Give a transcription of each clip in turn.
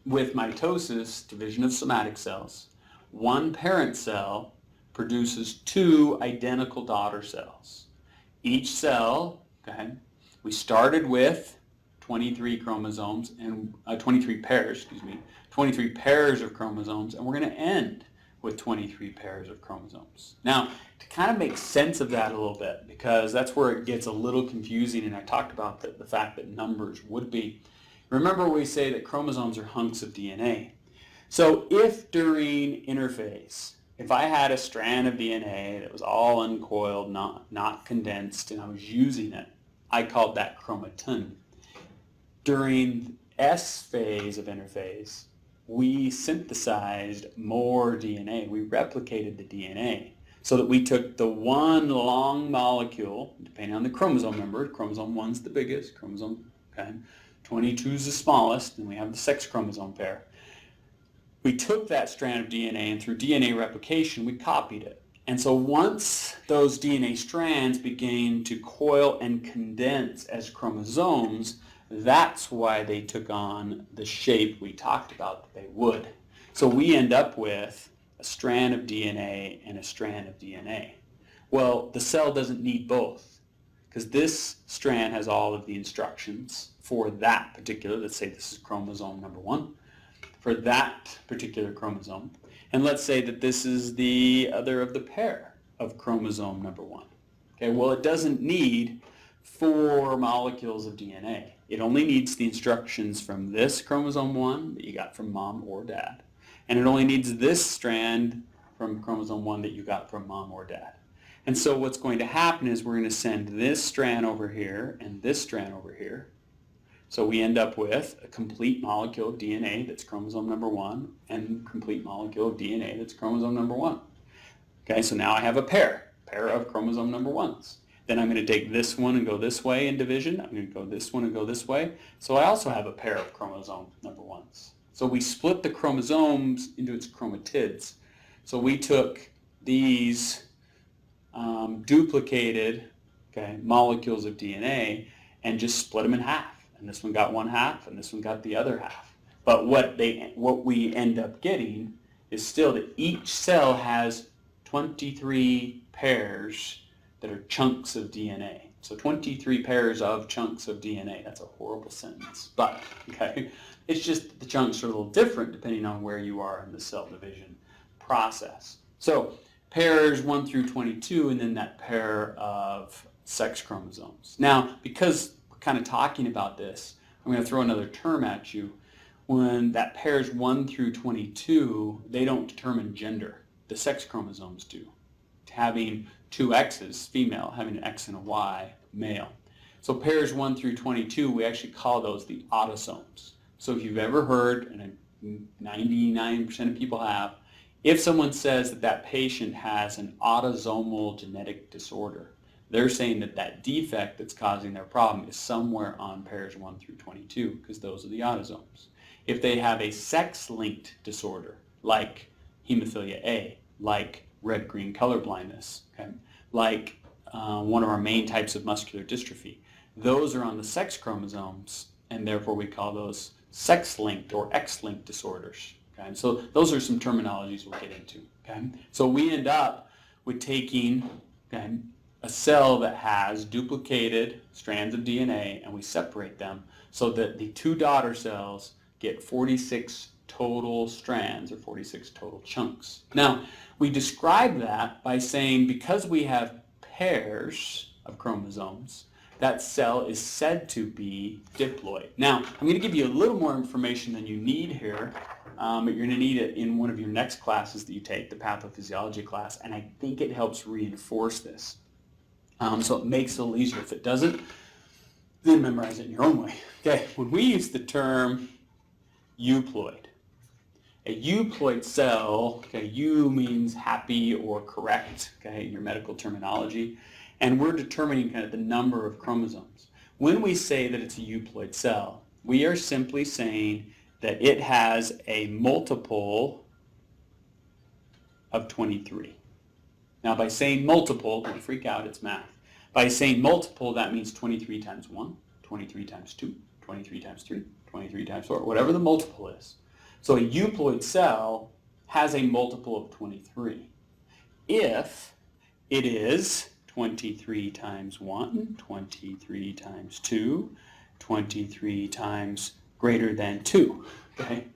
with mitosis, division of somatic cells, one parent cell produces two identical daughter cells. Each cell, okay, we started with 23 chromosomes and 23 pairs, 23 pairs of chromosomes, and we're going to end with 23 pairs of chromosomes. Now, to kind of make sense of that a little bit, because that's where it gets a little confusing, and I talked about the fact that numbers would be. Remember we say that chromosomes are hunks of DNA. So if during interphase, if I had a strand of DNA that was all uncoiled, not condensed, and I was using it, I called that chromatin. During S phase of interphase, we synthesized more DNA. We replicated the DNA so that we took the one long molecule, depending on the chromosome number. Chromosome 1's the biggest, chromosome 22 is the smallest, and we have the sex chromosome pair. We took that strand of DNA, and through DNA replication, we copied it. And so once those DNA strands began to coil and condense as chromosomes, that's why they took on the shape we talked about that they would. So we end up with a strand of DNA and a strand of DNA. Well, the cell doesn't need both, because this strand has all of the instructions for that particular, let's say this is chromosome number 1, for that particular chromosome. And let's say that this is the other of the pair of chromosome number 1. Okay, well, it doesn't need 4 molecules of DNA. It only needs the instructions from this chromosome 1 that you got from mom or dad. And it only needs this strand from chromosome 1 that you got from mom or dad. And so what's going to happen is we're going to send this strand over here and this strand over here. So we end up with a complete molecule of DNA that's chromosome number 1 and complete molecule of DNA that's chromosome number 1. Okay, so now I have a pair of chromosome number 1s. Then I'm going to take this one and go this way in division. I'm going to go this one and go this way. So I also have a pair of chromosome number 1s. So we split the chromosomes into its chromatids. So we took these duplicated molecules of DNA and just split them in half. And this one got one half, and this one got the other half. But what we end up getting is still that each cell has 23 pairs that are chunks of DNA. So 23 pairs of chunks of DNA. That's a horrible sentence, but it's just the chunks are a little different depending on where you are in the cell division process. So pairs 1 through 22, and then that pair of sex chromosomes. Now, because we're kind of talking about this, I'm going to throw another term at you. When that pairs 1 through 22, they don't determine gender. The sex chromosomes do. Having two X's, female, having an X and a Y, male. So pairs 1 through 22, we actually call those the autosomes. So if you've ever heard, and 99% of people have, if someone says that that patient has an autosomal genetic disorder, they're saying that that defect that's causing their problem is somewhere on pairs 1 through 22, because those are the autosomes. If they have a sex-linked disorder, like hemophilia A, like red-green color blindness, like one of our main types of muscular dystrophy, those are on the sex chromosomes, and therefore we call those sex-linked or X-linked disorders. Okay? So those are some terminologies we'll get into. Okay? So we end up with taking a cell that has duplicated strands of DNA, and we separate them so that the two daughter cells get 46 total strands, or 46 total chunks. Now, we describe that by saying because we have pairs of chromosomes, that cell is said to be diploid. Now, I'm going to give you a little more information than you need here, but you're going to need it in one of your next classes that you take, the pathophysiology class, and I think it helps reinforce this. So it makes it a little easier. If it doesn't, then memorize it in your own way. Okay, when we use the term euploid, a euploid cell, eu means happy or correct, in your medical terminology, and we're determining the number of chromosomes. When we say that it's a euploid cell, we are simply saying that it has a multiple of 23. Now, by saying multiple, don't freak out, it's math. By saying multiple, that means 23 times 1, 23 times 2, 23 times 3, 23 times 4, whatever the multiple is. So a euploid cell has a multiple of 23. If it is 23 times 1, 23 times 2, 23 times greater than 2. Okay,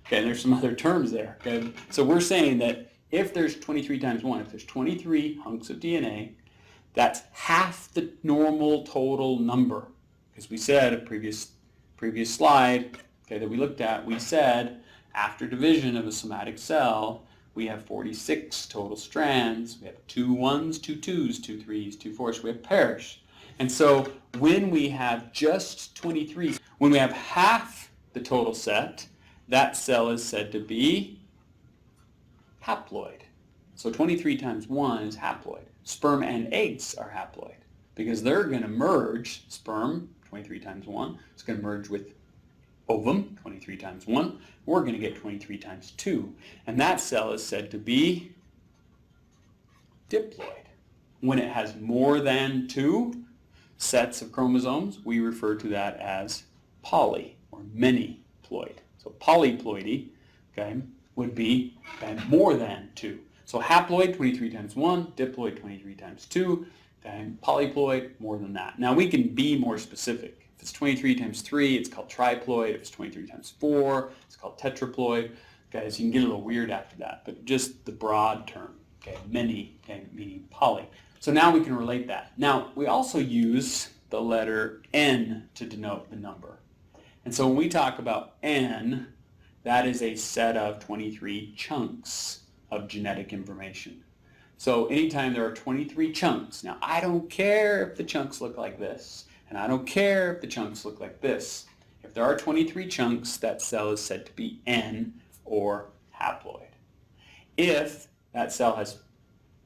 there's some other terms there. Okay, so we're saying that if there's 23 times 1, if there's 23 hunks of DNA, that's half the normal total number. Because we said a previous slide, okay, that we looked at, we said after division of a somatic cell, we have 46 total strands. We have 2 1s, 2 2s, 2 3s, 2 4s. We have pairs. And so when we have just 23, when we have half the total set, that cell is said to be haploid. So 23 times 1 is haploid. Sperm and eggs are haploid because they're going to merge. Sperm, 23 times 1, is going to merge with ovum, 23 times 1. We're going to get 23 times 2. And that cell is said to be diploid. When it has more than 2 sets of chromosomes, we refer to that as poly or manyploid. So polyploidy, okay, would be more than 2. So haploid, 23 times 1, diploid, 23 times 2, and polyploid, more than that. Now we can be more specific. If it's 23 times 3, it's called triploid. If it's 23 times 4, it's called tetraploid. Guys, you can get a little weird after that, but just the broad term, okay, many, okay, meaning poly. So now we can relate that. Now, we also use the letter N to denote the number. And so when we talk about N, that is a set of 23 chunks of genetic information. So anytime there are 23 chunks, now I don't care if the chunks look like this, and I don't care if the chunks look like this. If there are 23 chunks, that cell is said to be N or haploid. If that cell has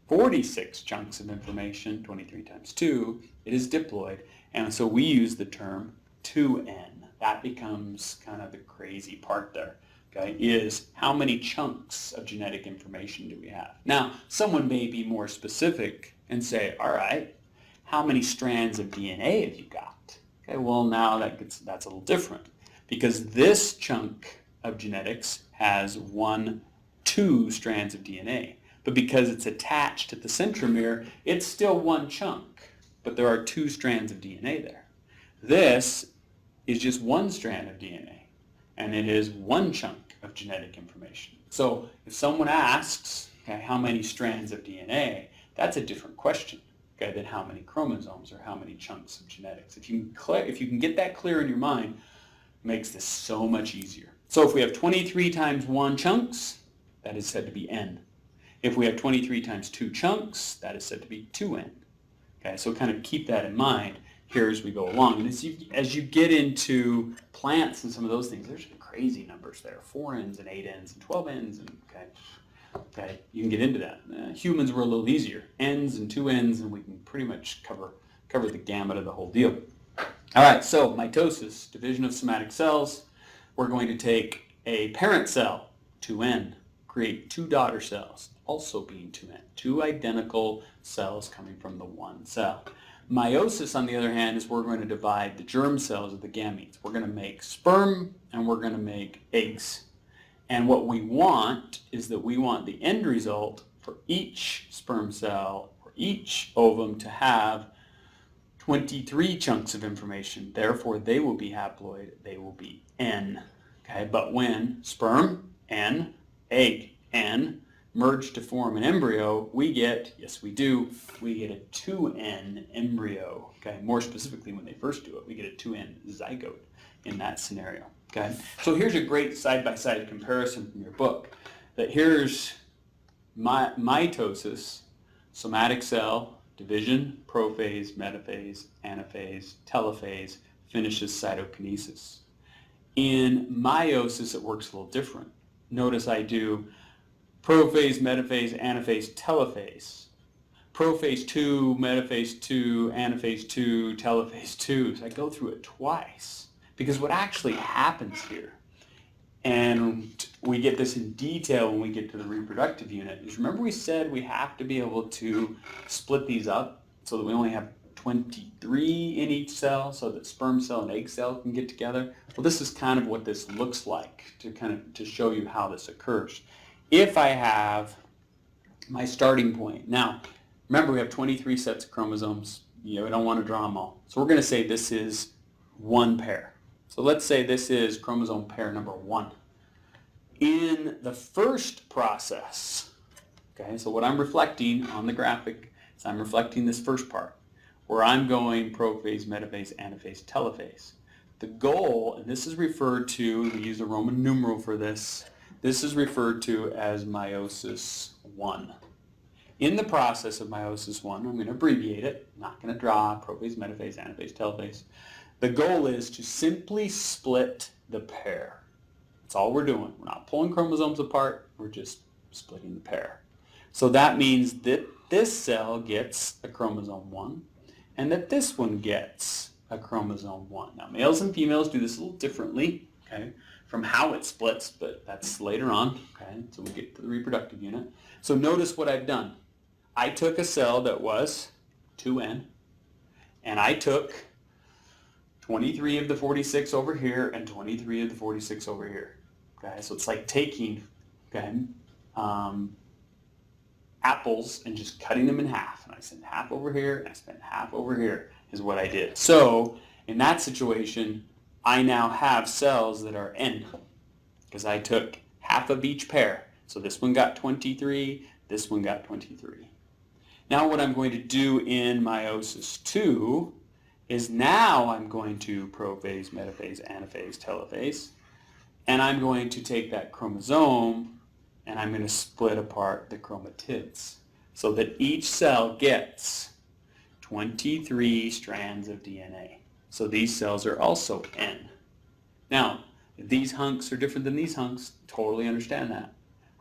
46 chunks of information, 23 times 2, it is diploid, and so we use the term 2N. That becomes kind of the crazy part there. Okay, is how many chunks of genetic information do we have? Now, someone may be more specific and say, all right, how many strands of DNA have you got? Okay, well now that's a little different because this chunk of genetics has 2 strands of DNA. But because it's attached to the centromere, it's still one chunk, but there are 2 strands of DNA there. This is just 1 strand of DNA, and it is 1 chunk of genetic information. So if someone asks, okay, how many strands of DNA, that's a different question, okay, than how many chromosomes or how many chunks of genetics. If you can get that clear in your mind, it makes this so much easier. So if we have 23 times 1 chunks, that is said to be N. If we have 23 times 2 chunks, that is said to be 2N. Okay, so kind of keep that in mind here as we go along. And as you get into plants and some of those things, there's some crazy numbers there, 4Ns and 8Ns and 12Ns, and okay, you can get into that. Humans were a little easier, Ns and 2Ns, and we can pretty much cover the gamut of the whole deal. All right, so mitosis, division of somatic cells. We're going to take a parent cell, 2N, create 2 daughter cells, also being 2N, 2 identical cells coming from the one cell. Meiosis, on the other hand, is we're going to divide the germ cells of the gametes. We're going to make sperm and we're going to make eggs. And what we want is that we want the end result for each sperm cell or each ovum to have 23 chunks of information. Therefore, they will be haploid. They will be N. Okay, but when sperm N, egg N, merge to form an embryo, we get, yes we do, we get a 2N embryo. Okay, more specifically when they first do it, we get a 2N zygote in that scenario. Okay, so here's a great side-by-side comparison from your book. That here's mitosis, somatic cell, division, prophase, metaphase, anaphase, telophase, finishes cytokinesis. In meiosis, it works a little different. Notice I do prophase, metaphase, anaphase, telophase. Prophase 2, metaphase 2, anaphase 2, telophase 2. So I go through it twice. Because what actually happens here, and we get this in detail when we get to the reproductive unit, is remember we said we have to be able to split these up so that we only have 23 in each cell so that sperm cell and egg cell can get together. Well, this is kind of what this looks like to show you how this occurs. If I have my starting point, now remember we have 23 sets of chromosomes. We don't want to draw them all. So we're going to say this is one pair. So let's say this is chromosome pair number 1. In the first process, okay, so what I'm reflecting on the graphic is I'm reflecting this first part, where I'm going prophase, metaphase, anaphase, telophase. The goal, and this is referred to, we use a Roman numeral for this, this is referred to as meiosis 1. In the process of meiosis 1, I'm going to abbreviate it, I'm not going to draw prophase, metaphase, anaphase, telophase. The goal is to simply split the pair. That's all we're doing. We're not pulling chromosomes apart, we're just splitting the pair. So that means that this cell gets a chromosome 1, and that this one gets a chromosome 1. Now, males and females do this a little differently, okay, from how it splits, but that's later on, okay, so we'll get to the reproductive unit. So notice what I've done. I took a cell that was 2N, and I took 23 of the 46 over here and 23 of the 46 over here, okay, so it's like taking, okay, apples and just cutting them in half. And I sent half over here and I spent half over here is what I did. So in that situation, I now have cells that are N because I took half of each pair. So this one got 23, this one got 23. Now what I'm going to do in meiosis 2 is now I'm going to prophase, metaphase, anaphase, telophase, and I'm going to take that chromosome and I'm going to split apart the chromatids so that each cell gets 23 strands of DNA. So these cells are also N. Now, if these hunks are different than these hunks, totally understand that.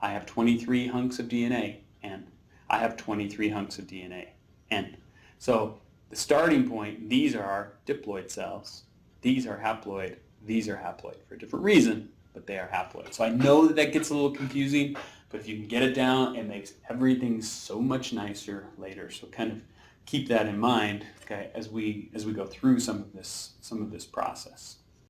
I have 23 hunks of DNA, N. I have 23 hunks of DNA, N. So the starting point, these are our diploid cells. These are haploid. These are haploid for a different reason, but they are haploid. So I know that gets a little confusing, but if you can get it down, it makes everything so much nicer later. So kind of keep that in mind, okay, as we go through some of this process.